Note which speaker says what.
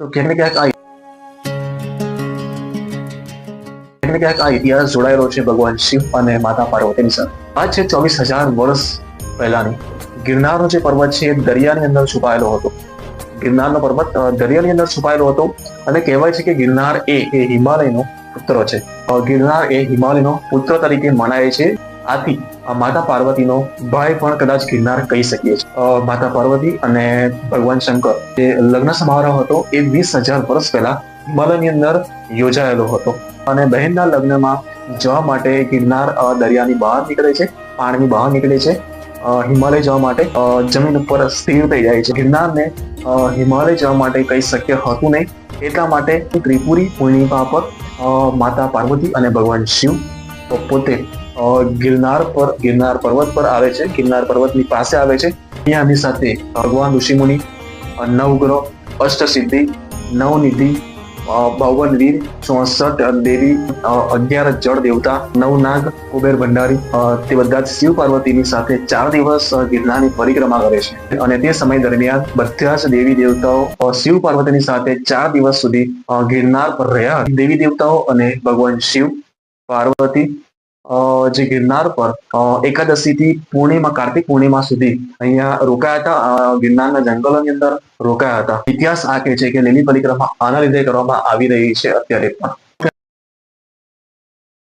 Speaker 1: તો ક્યાંક આ ઇતિહાસ જોડાયેલો છે ભગવાન શિવ અને માતા પાર્વતીની સાથે. આ છે 24,000 વર્ષ પહેલાની ગિરનારનો જે પર્વત છે એ દરિયાની અંદર છુપાયેલો હતો. ગિરનારનો પર્વત દરિયાની અંદર છુપાયેલો હતો અને કહેવાય છે કે ગિરનાર એ હિમાલયનો પુત્ર છે. ગિરનાર એ હિમાલયનો પુત્ર તરીકે મનાય છે. આથી માતા પાર્વતીનો ભાઈ પણ કદાચ ગિરનાર કહી શકીએ છીએ. માતા પાર્વતી અને ભગવાન શંકર જે લગ્ન સમારોહ હતો એ 20,000 વર્ષ પહેલા હિમાલયની અંદર યોજાયેલો હતો અને બહેનના લગ્નમાં જવા માટે ગિરનાર દરિયાની બહાર નીકળે છે, પાણીની બહાર નીકળે છે. હિમાલય જવા માટે જમીન ઉપર સ્થિર થઈ જાય છે. ગિરનારને હિમાલય જવા માટે કંઈ શક્ય હતું નહીં. એટલા માટે ત્રિપુરી પૂર્ણિમા પર માતા પાર્વતી અને ભગવાન શિવ પોતે ગિરનાર પર્વત પર આવે છે. ગિરનાર પર્વતની પાસે આવે છે. અહીંયા એમની સાથે ભગવાન ઋષિમુનિ, નવગ્રહ, અષ્ટસિદ્ધિ, નવનિધિ, 52 વીર, 64 દેવી, 11 જળ દેવતા, 9 નાગ, કુબેર ભંડારી, તે બધા જ શિવ પાર્વતીની સાથે 4 દિવસ ગિરનારની પરિક્રમા કરે છે. અને તે સમય દરમિયાન બધા જ દેવી દેવતાઓ શિવ પાર્વતીની સાથે 4 દિવસ સુધી ગિરનાર પર રહ્યા. દેવી દેવતાઓ અને ભગવાન શિવ પાર્વતી જે ગિરનાર પર એકાદશી થી પૂર્ણિમા, કાર્તિક પૂર્ણિમા સુધી અહીંયા રોકાયા હતા. ગિરનારના જંગલોની અંદર રોકાયા હતા. ઇતિહાસ આ કહે છે કે લીલી પરિક્રમા આના લીધે કરવામાં આવી રહી છે અત્યારે પણ.